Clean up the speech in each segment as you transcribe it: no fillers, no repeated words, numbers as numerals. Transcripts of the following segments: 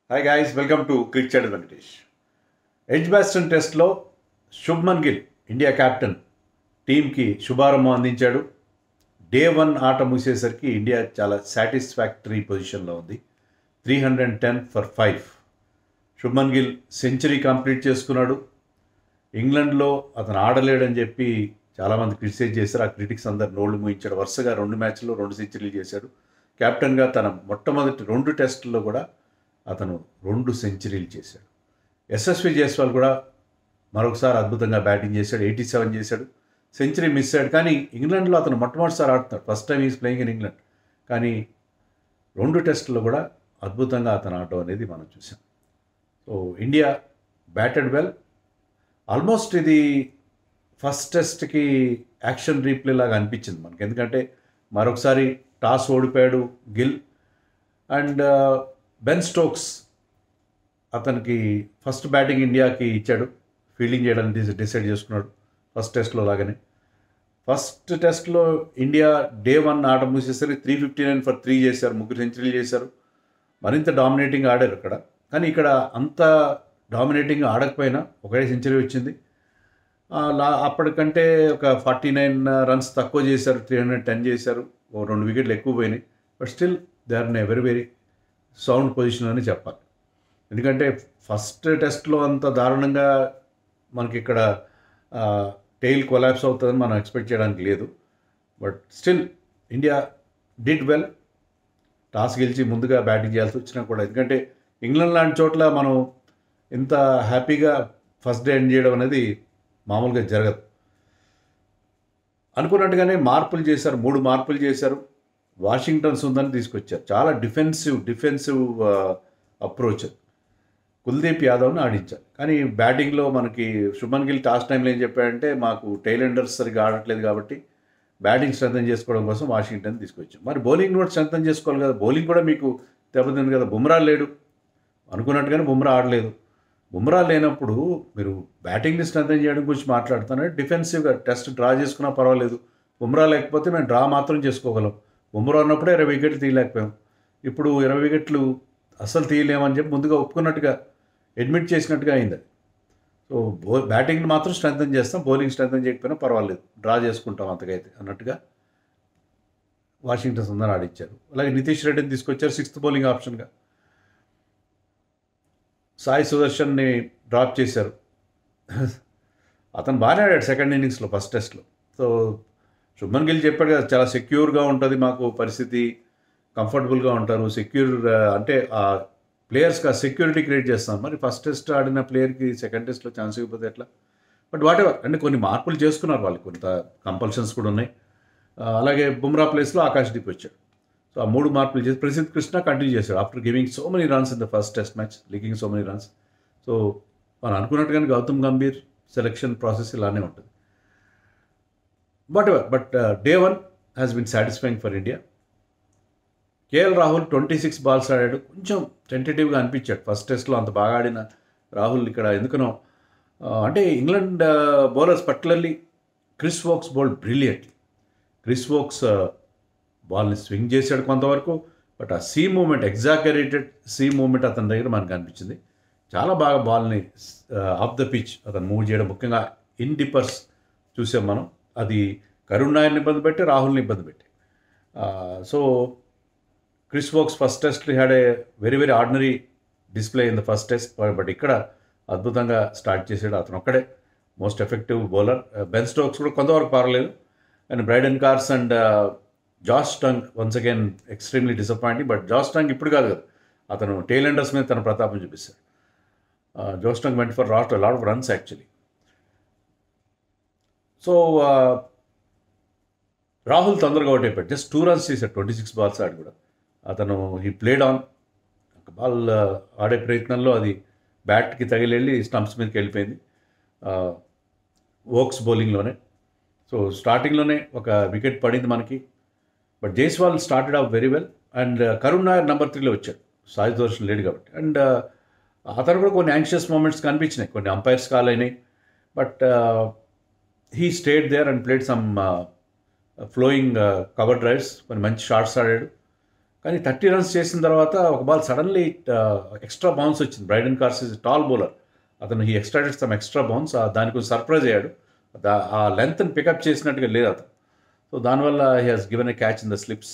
Hi guys, welcome to cricket Venkatesh. Edgbaston టెస్ట్లో Shubman Gill India captain టీంకి శుభారంభం అందించాడు. డే 1 ఆట ముగిసేసరికి ఇండియా చాలా సాటిస్ఫాక్టరీ పొజిషన్లో ఉంది. 310 for 5. Shubman Gill century complete చేసుకున్నాడు. ఇంగ్లాండ్లో అతను ఆడలేడని చెప్పి చాలామంది క్రిటిసైజ్ చేశారు. ఆ క్రిటిక్స్ అందరు నోళ్లు మూయించాడు. వరుసగా 2 మ్యాచ్ల్లో 2 సెంచరీలు చేశాడు. కెప్టెన్గా తన మొట్టమొదటి 2 టెస్టుల్లో కూడా అతను 2 సెంచరీలు చేశాడు. యశస్వి జైస్వాల్ కూడా మరొకసారి అద్భుతంగా బ్యాటింగ్ చేశాడు. 87 చేశాడు. సెంచరీ మిస్ అయ్యాడు. కానీ ఇంగ్లాండ్లో అతను మొట్టమొదటిసారి ఆడుతున్నాడు. First time is playing in England. కానీ 2 టెస్టుల్లో కూడా అద్భుతంగా అతను ఆడటం అనేది మనం చూసాం. So India batted well. Almost ఇది ఫస్ట్ టెస్ట్కి యాక్షన్ రీప్లే లాగా అనిపించింది మనకి. ఎందుకంటే మరొకసారి టాస్ ఓడిపోయాడు గిల్. అండ్ బెన్ స్టోక్స్ అతనికి ఫస్ట్ బ్యాటింగ్ ఇండియాకి ఇచ్చాడు. ఫీల్డింగ్ చేయడానికి డిసైడ్ చేసుకున్నాడు ఫస్ట్ టెస్ట్లో లాగానే. ఫస్ట్ టెస్ట్లో ఇండియా డే 1 ఆట మూసేసరికి 359 ఫర్ 3 చేశారు. 3 సెంచరీలు చేశారు. మరింత డామినేటింగ్ ఆడారు అక్కడ. కానీ ఇక్కడ అంత డామినేటింగ్ ఆడకపోయినా ఒకే సెంచరీ వచ్చింది. అప్పటికంటే ఒక 49 రన్స్ తక్కువ చేశారు. 310 చేశారు. 2 వికెట్లు ఎక్కువ పోయినాయి. But still they are in a very very sound position అని చెప్పాలి. ఎందుకంటే ఫస్ట్ టెస్ట్లో అంత దారుణంగా మనకి ఇక్కడ టెయిల్ కొలాప్స్ అవుతుందని మనం ఎక్స్పెక్ట్ చేయడానికి లేదు. But still India did well. Toss గెలిచి ముందుగా బ్యాటింగ్ చేయాల్సి వచ్చినా కూడా, ఎందుకంటే ఇంగ్లాండ్ లాంటి చోట్ల మనం ఇంత హ్యాపీగా ఫస్ట్ డే ఎండ్ చేయడం అనేది మామూలుగా జరగదు. అనుకున్నట్టుగానే మార్పులు చేశారు. 3 మార్పులు చేశారు. వాషింగ్టన్ సుందర్ని తీసుకొచ్చారు. చాలా డిఫెన్సివ్ అప్రోచ్. కుల్దీప్ యాదవ్ని ఆడించారు. కానీ బ్యాటింగ్లో మనకి శుభ్మన్ గిల్ టాస్ టైంలో ఏం చెప్పాడంటే, మాకు టెయిల్ ఎండర్స్ సరిగ్గా ఆడట్లేదు కాబట్టి బ్యాటింగ్ స్ట్రెంథన్ చేసుకోవడం కోసం వాషింగ్టన్ తీసుకొచ్చాం. మరి బౌలింగ్ కూడా స్ట్రెంథన్ చేసుకోవాలి కదా. బౌలింగ్ కూడా మీకు దెబ్బతింది కదా. బుమ్రా లేడు. అనుకున్నట్టుగానే బుమ్రా ఆడలేదు. బుమ్రా లేనప్పుడు మీరు బ్యాటింగ్ని స్ట్రెంథన్ చేయడం గురించి మాట్లాడుతున్నారు. డిఫెన్సివ్గా టెస్ట్ డ్రా చేసుకున్నా పర్వాలేదు. బుమ్రా లేకపోతే మేము డ్రా మాత్రం చేసుకోగలం. బుమ్రా ఉన్నప్పుడే 20 వికెట్లు తీయలేకపోయాం. ఇప్పుడు 20 వికెట్లు అస్సలు తీయలేమని చెప్పి ముందుగా ఒప్పుకున్నట్టుగా అడ్మిట్ చేసినట్టుగా అయింది. సో బ్యాటింగ్ని మాత్రం స్ట్రెంథన్ చేస్తాం, బౌలింగ్ స్ట్రెంథన్ చేయకపోయినా పర్వాలేదు, డ్రా చేసుకుంటాం అంతకైతే అన్నట్టుగా వాషింగ్టన్ సుందర్ ఆడిచ్చారు. అలాగే నితీష్ రెడ్డిని తీసుకొచ్చారు 6th బౌలింగ్ ఆప్షన్గా. సాయి సుదర్శన్ని డ్రాప్ చేశారు. అతను బాగానే ఆడాడు సెకండ్ ఇన్నింగ్స్లో ఫస్ట్ టెస్ట్లో. సో శుభ్మన్ గిల్ చెప్పాడు కదా, చాలా సెక్యూర్గా ఉంటుంది మాకు పరిస్థితి, కంఫర్టబుల్గా ఉంటారు, సెక్యూర్ అంటే ఆ ప్లేయర్స్కి ఆ సెక్యూరిటీ క్రియేట్ చేస్తాం. మరి ఫస్ట్ టెస్ట్ ఆడిన ప్లేయర్కి సెకండ్ టెస్ట్లో ఛాన్స్ ఇవ్వకపోతే ఎట్లా? బట్ వాట్ ఎవర్, అంటే కొన్ని మార్పులు చేసుకున్నారు వాళ్ళు, కొంత కంపల్షన్స్ కూడా ఉన్నాయి. అలాగే బుమ్రా ప్లేస్లో ఆకాశ్దీప్ వచ్చాడు. సో ఆ 3 మార్పులు చేసి ప్రసిద్ధ్ కృష్ణ కంటిన్యూ చేశాడు after giving so many runs in the first test match, leaking so many runs. So మనం అనుకున్నట్టుగానే గౌతమ్ గంభీర్ సెలెక్షన్ ప్రాసెస్ ఇలానే ఉంటుంది. But day 1 has been satisfying for India. KL Rahul 26 balls ఆడాడు. కొంచెం టెంటేటివ్గా అనిపించాడు ఫస్ట్ టెస్ట్లో. అంత బాగా ఆడిన రాహుల్ ఇక్కడ ఎందుకనో అంటే England bowlers particularly Chris Woakes bowled brilliantly. Chris Woakes బాల్ని స్వింగ్ చేశాడు కొంతవరకు. బట్ ఆ seam movement, exaggerated seam movement అతని దగ్గర మనకు అనిపించింది. చాలా బాగా బాల్ని ఆఫ్ ద పిచ్ అతను మూవ్ చేయడం, ముఖ్యంగా ఇన్ డిప్పర్స్ చూసాం మనం. అది కరుణ్ నాయర్ని ఇబ్బంది పెట్టి, రాహుల్ని ఇబ్బంది పెట్టి. So Chris Woakes first test had a very very ordinary display in the first test. But ఇక్కడ అద్భుతంగా స్టార్ట్ చేసాడు. అతను ఒక్కడే most effective bowler. Ben Stokes కూడా కొంతవరకు పర్వాలేదు. And Brydon cars and Josh tongue once again extremely disappointing. But Josh tongue ఇప్పుడు కాదు కదా, అతను టెయిల్ ఎండర్స్ మీద తన ప్రతాపం చూపిస్తాడు. Josh tongue went for lot of runs actually. So Rahul తొందరగా అవుట్ అయిపోయాడు. జస్ట్ 2 runs చేశాడు 26 బాల్స్ ఆడి కూడా. అతను హీ ప్లేడ్ ఆన్. ఒక బాల్ ఆడే ప్రయత్నంలో అది బ్యాట్కి తగిలి స్టంప్స్ మీదకి వెళ్ళిపోయింది వోక్స్ బౌలింగ్లోనే. సో స్టార్టింగ్లోనే ఒక వికెట్ పడింది మనకి. But Jaiswal started off very well. And Karun Nair number 3లో వచ్చాడు, సాయి సుదర్శన్ లేడు కాబట్టి. అండ్ అతను కూడా కొన్ని యాంగ్షియస్ మూమెంట్స్ కనిపించినాయి, కొన్ని అంపైర్స్ కాల్ అయినాయి. But he stayed there and played some flowing cover drives. కొన్ని మంచి షాట్స్ ఆడాడు. కానీ 30 రన్స్ చేసిన తర్వాత ఒక బాల్ సడన్లీ ఎక్స్ట్రా బౌన్స్ వచ్చింది. Brydon cars is tall bowler, అతను హీ ఎక్స్ట్రాడెడ్ సమ్ ఎక్స్ట్రా బౌన్స్, దానికి కొంచెం సర్ప్రైజ్ అయ్యాడు. ఆ లెంత్ని పికప్ చేసినట్టుగా లేదు అతను. సో దానివల్ల he has given a catch in the slips.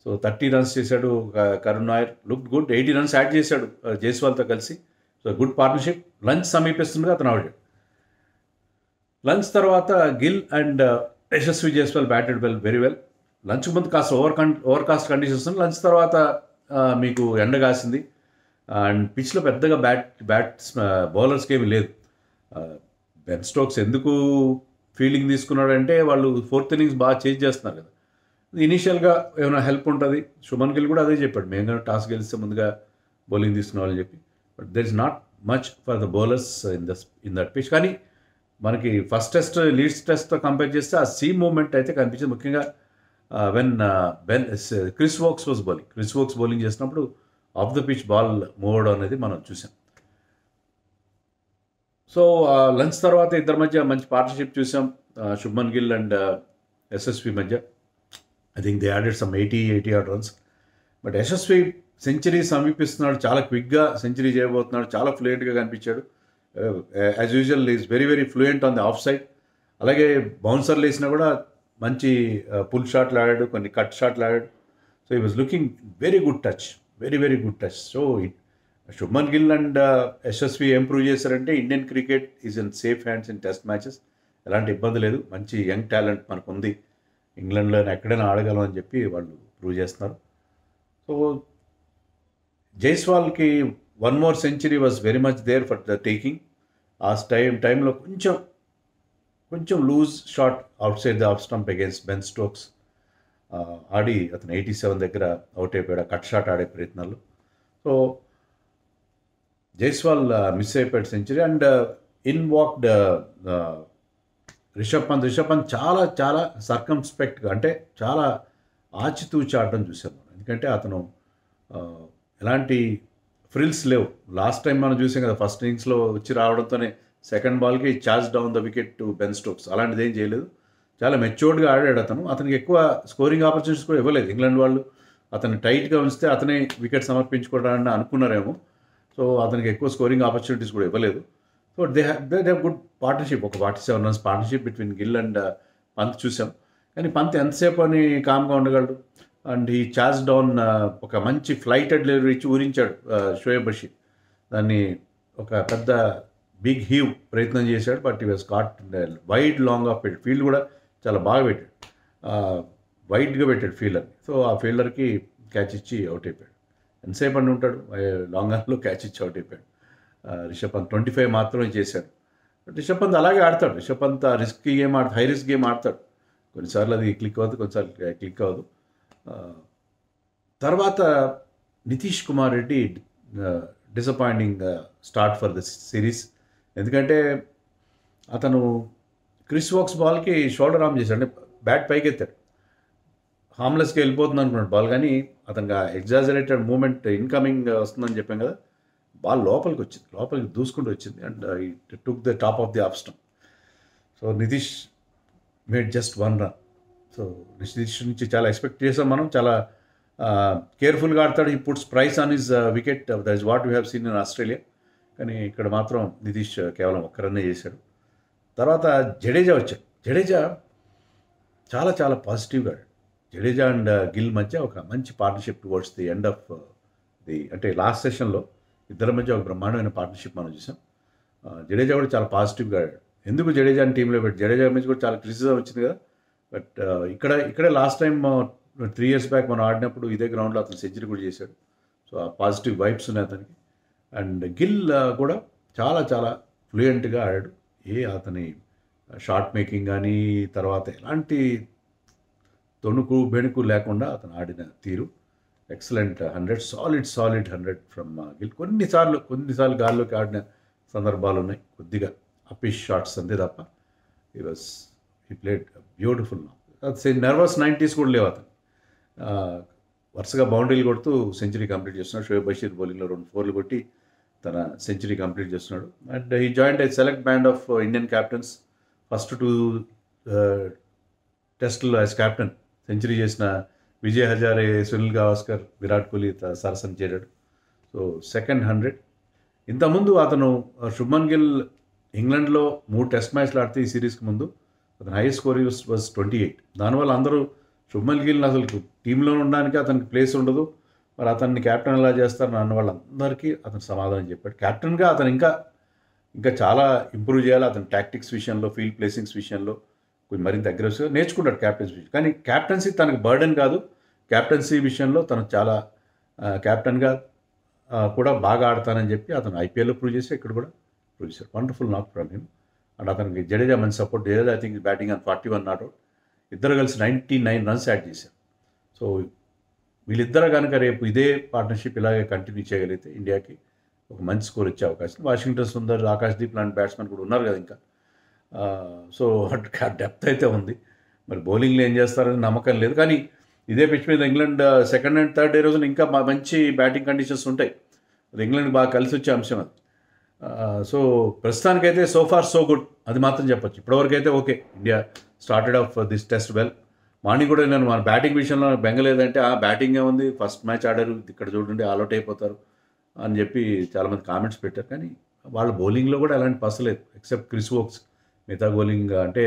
So 30 runs చేశాడు Karun Nair, look good. 80 runs add చేశాడు జైస్వాల్తో కలిసి. So good partnership. లంచ్ సమీపిస్తుండగా అతను ఆడాడు. లంచ్ తర్వాత Gill and Yashasvi Jaiswal batted very well. Lunch ముందు కాస్త ఓవర్కాస్ట్ కండిషన్స్, లంచ్ తర్వాత మీకు ఎండ కాసింది అండ్ పిచ్లో పెద్దగా బౌలర్స్కి ఏమీ లేదు. బెన్ స్టోక్స్ ఎందుకు ఫీల్డింగ్ తీసుకున్నాడంటే వాళ్ళు 4th innings బాగా చేంజ్ చేస్తున్నారు కదా, ఇనీషియల్గా ఏమైనా హెల్ప్ ఉంటుంది. శుభన్ గిల్ కూడా అదే చెప్పాడు, మేము కానీ టాస్ గెలిస్తే ముందుగా బౌలింగ్ తీసుకున్నామని చెప్పి. But there is not much for the bowlers in that pitch. కానీ మనకి ఫస్ట్ టెస్ట్ లీడ్స్ టెస్ట్తో కంపేర్ చేస్తే ఆ సీమ్ మూమెంట్ అయితే కనిపించింది. ముఖ్యంగా when Chris Woakes was bowling. Chris Woakes bowling చేసినప్పుడు off the pitch ball move అవడం అనేది మనం చూసాం. సో లంచ్ తర్వాత ఇద్దరి మధ్య మంచి పార్ట్నర్షిప్ చూసాం, శుభ్మన్ గిల్ అండ్ యశస్వి మధ్య. I think they added some 80 odd runs. But Yashasvi century సమీపిస్తున్నాడు, చాలా క్విక్గా సెంచరీ చేయబోతున్నాడు, చాలా ఫ్లూయెంట్గా కనిపించాడు. As usual is very fluent on the off side. అలాగే బౌన్సర్లు వేసినా కూడా మంచి పుల్ షాట్లు ఆడాడు, కొన్ని కట్ షాట్లు ఆడాడు. సో ఈ was looking very good touch, very good touch. So Shubman Gill and Yashasvi ఏం ప్రూవ్ చేశారంటే Indian cricket is in safe hands in test matches. ఎలాంటి ఇబ్బంది లేదు, మంచి యంగ్ టాలెంట్ మనకు ఉంది, ఇంగ్లాండ్లో ఎక్కడైనా ఆడగలం అని చెప్పి వాళ్ళు ప్రూవ్ చేస్తున్నారు. సో జైస్వాల్కి one more century was very much there for the taking. ఆ టైంలో కొంచెం loose shot outside the off stump against Ben Stokes ఆడి అతను 87 దగ్గర అవుట్ అయిపోయాడు కట్ షాట్ ఆడే ప్రయత్నాలు. సో జైస్వాల్ మిస్ అయిపోయాడు century. And in walked Rishabh Pant చాలా సర్కంస్పెక్ట్గా, అంటే చాలా ఆచితూచి ఆడడం చూసాం మనం. ఎందుకంటే అతను ఎలాంటి ఫ్రిల్స్ లేవు. లాస్ట్ టైం మనం చూసాం కదా, ఫస్ట్ ఇన్నింగ్స్లో వచ్చి రావడంతోనే సెకండ్ బాల్కి charge down the wicket to Ben Stokes. అలాంటిది ఏం చేయలేదు, చాలా మెచ్యూర్డ్గా ఆడాడు అతను. అతనికి ఎక్కువ స్కోరింగ్ ఆపర్చునిటీస్ కూడా ఇవ్వలేదు ఇంగ్లాండ్ వాళ్ళు. అతను టైట్గా ఉంచితే అతనే వికెట్ సమర్పించుకోవడాన్ని అనుకున్నారేమో. సో అతనికి ఎక్కువ స్కోరింగ్ ఆపర్చునిటీస్ కూడా ఇవ్వలేదు. So they have good partnership, ఒక 47 runs partnership between Gill and Pant చూసాం. కానీ పంత్ ఎంతసేపు అని కామ్గా ఉండగలడు. అండ్ ఈ చార్జ్ డౌన్ ఒక మంచి ఫ్లైటెడ్ డెలివరీ ఇచ్చి ఊరించాడు షోయబ్ బషీర్. దాన్ని ఒక పెద్ద బిగ్ హీవ్ ప్రయత్నం చేశాడు. But he was caught wide long off పెట్టాడు. ఫీల్డ్ కూడా చాలా బాగా పెట్టాడు, వైడ్గా పెట్టాడు ఫీల్డర్ని. సో ఆ ఫీల్డర్కి క్యాచ్ ఇచ్చి అవుట్ అయిపోయాడు. ఎంతసేపు అని ఉంటాడు, లాంగ్ ఆన్లో క్యాచ్ ఇచ్చి అవుట్ అయిపోయాడు. రిషబ్ పంత్ 25 మాత్రమే చేశాడు. రిషబ్ పంత్ అలాగే ఆడతాడు. Rishabh Pant risky game high risk game ఆడతాడు. కొన్నిసార్లు అది క్లిక్ అవ్వదు, కొన్నిసార్లు క్లిక్ అవ్వదు. తర్వాత Nitish Kumar Reddy disappointing start for the series. ఎందుకంటే అతను క్రిస్ వోక్స్ బాల్కి షోల్డర్ ఆర్మ్ చేశాడు, అంటే బ్యాట్ పైకి ఎత్తాడు. హామ్లెస్కి వెళ్ళిపోతుంది అనుకున్నాడు బాల్, కానీ అతనికి ఎగ్జాజరేటెడ్ మూమెంట్ ఇన్కమింగ్ వస్తుందని చెప్పాం కదా, బాల్ లోపలికి దూసుకుంటూ వచ్చింది. And it took the top of the off stump. So Nitish made just 1 run. So Nitish నుంచి చాలా ఎక్స్పెక్ట్ చేసాం మనం, చాలా కేర్ఫుల్గా ఆడతాడు. ఈ puts price on his wicket, that is what we have seen in Australia. కానీ ఇక్కడ మాత్రం నితీష్ కేవలం 1 run చేశాడు. తర్వాత జడేజా వచ్చాడు. జడేజా చాలా పాజిటివ్గా ఆడాడు. జడేజా అండ్ గిల్ మధ్య ఒక మంచి partnership towards the end of అంటే లాస్ట్ సెషన్లో ఇద్దరి మధ్య ఒక బ్రహ్మాండమైన పార్ట్నర్షిప్ మనం చూసాం. జడేజా కూడా చాలా పాజిటివ్గా ఆడాడు. ఎందుకు జడేజాని టీంలో పెట్టి, జడేజా నుంచి కూడా చాలా క్రిటిసిజం వచ్చింది కదా. బట్ ఇక్కడే లాస్ట్ టైం 3 years బ్యాక్ మనం ఆడినప్పుడు ఇదే గ్రౌండ్లో అతను సెంచరీ కూడా చేశాడు. సో ఆ పాజిటివ్ వైబ్స్ ఉన్నాయి అతనికి. అండ్ గిల్ కూడా చాలా ఫ్లూయెంట్గా ఆడాడు. అతని షాట్ మేకింగ్ కానీ తర్వాత ఎలాంటి తొణుకు బెణుకు లేకుండా అతను ఆడిన తీరు ఎక్సలెంట్. 100 solid 100 from Gill. కొన్నిసార్లు గాల్లోకి ఆడిన సందర్భాలు ఉన్నాయి, కొద్దిగా అపిష్ షాట్స్ అంతే తప్ప he played beautiful. Nervous 90s కూడా లేవు అతను. వరుసగా బౌండరీలు కొడుతూ సెంచరీ కంప్లీట్ చేస్తున్నాడు. షోయబ్ బషీర్ బౌలింగ్లో 2 4 కొట్టి తన సెంచరీ కంప్లీట్ చేస్తున్నాడు. And he joined A select band of Indian captains. First 2 టెస్టుల్లో యాజ్ క్యాప్టెన్ సెంచరీ చేసిన విజయ్ హజారే, సునీల్ గవాస్కర్, విరాట్ కోహ్లీ సరసన చేరాడు. So second 100. ఇంతకుముందు అతను శుభ్మన్ గిల్ ఇంగ్లాండ్లో 3 టెస్ట్ మ్యాచ్లు ఆడితే ఈ సిరీస్కి ముందు అతను హైయెస్ట్ స్కోర్ వాజ్ 28. దానివల్ల అందరూ శుభ్మన్ గిల్ని అసలు టీంలో ఉండడానికి అతనికి ప్లేస్ ఉండదు, మరి అతన్ని కెప్టెన్ ఎలా చేస్తారని అన్న వాళ్ళందరికీ అతను సమాధానం చెప్పాడు. కెప్టెన్గా అతను ఇంకా చాలా ఇంప్రూవ్ చేయాలి. అతని టాక్టిక్స్ విషయంలో, ఫీల్డ్ ప్లేసింగ్స్ విషయంలో కొంచెం మరింత అగ్రెసివ్గా నేర్చుకుంటాడు క్యాప్టెన్సీ విషయం. కానీ క్యాప్టెన్సీ తనకు బర్డెన్ కాదు. క్యాప్టెన్సీ విషయంలో తను చాలా క్యాప్టెన్గా కూడా బాగా ఆడతానని చెప్పి అతను ఐపీఎల్లో ప్రూవ్ చేసి ఇక్కడ కూడా ప్రూవ్ చేశాడు. వండర్ఫుల్ నాక్ ఫ్రమ్ హిమ్. అండ్ అతనికి జడేజా మంచి support. Jadeja I think batting on 41 not out. ఇద్దరు కలిసి 99 రన్స్ యాడ్ చేశారు. సో వీళ్ళిద్దరు కనుక రేపు ఇదే పార్ట్నర్షిప్ ఇలాగే కంటిన్యూ చేయగలిగితే ఇండియాకి ఒక మంచి స్కోర్ ఇచ్చే అవకాశం. వాషింగ్టన్ సుందర్, ఆకాశ్దీప్ లాంటి బ్యాట్స్మెన్ కూడా ఉన్నారు కదా ఇంకా. సో డెప్త్ అయితే ఉంది. మరి బౌలింగ్లో ఏం చేస్తారని నమ్మకం లేదు. కానీ ఇదే పిచ్ మీద England second and third day రోజున ఇంకా మంచి బ్యాటింగ్ కండిషన్స్ ఉంటాయి. అది ఇంగ్లాండ్ బాగా కలిసి వచ్చే అంశం అది. సో ప్రస్తుతానికైతే సో ఫార్ సో గుడ్ అది మాత్రం చెప్పచ్చు. ఇప్పటివరకు అయితే okay, India started of this test well. Morning కూడా నేను మన బ్యాటింగ్ విషయంలో బెంగలేదంటే బ్యాటింగే ఉంది, ఫస్ట్ మ్యాచ్ ఆడారు, ఇక్కడ చూడండి ఆల్అౌట్ అయిపోతారు అని చెప్పి చాలామంది కామెంట్స్ పెట్టారు. కానీ వాళ్ళ బౌలింగ్లో కూడా ఎలాంటి పసలేదు ఎక్సెప్ట్ క్రిస్ వోక్స్. మిగతా బౌలింగ్ అంటే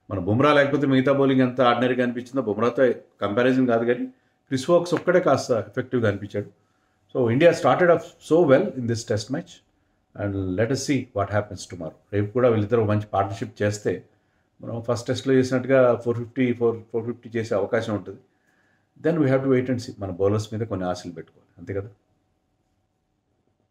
మన బుమ్రా లేకపోతే మిగతా బౌలింగ్ ఎంత ఆర్డినరీగా అనిపించిందో బుమ్రాతో కంపారిజన్ కాదు, కానీ క్రిస్ వోక్స్ ఒక్కడే కాస్త ఎఫెక్టివ్గా అనిపించాడు. So India started off so well in this test match and let us see what happens tomorrow. రేపు కూడా వీళ్ళిద్దరు మంచి పార్ట్నర్షిప్ చేస్తే మనం ఫస్ట్ టెస్ట్లో చేసినట్టుగా 450 చేసే అవకాశం ఉంటుంది. Then we have to wait and see. మన బౌలర్స్ మీద కొన్ని ఆశలు పెట్టుకోవాలి, అంతే కదా.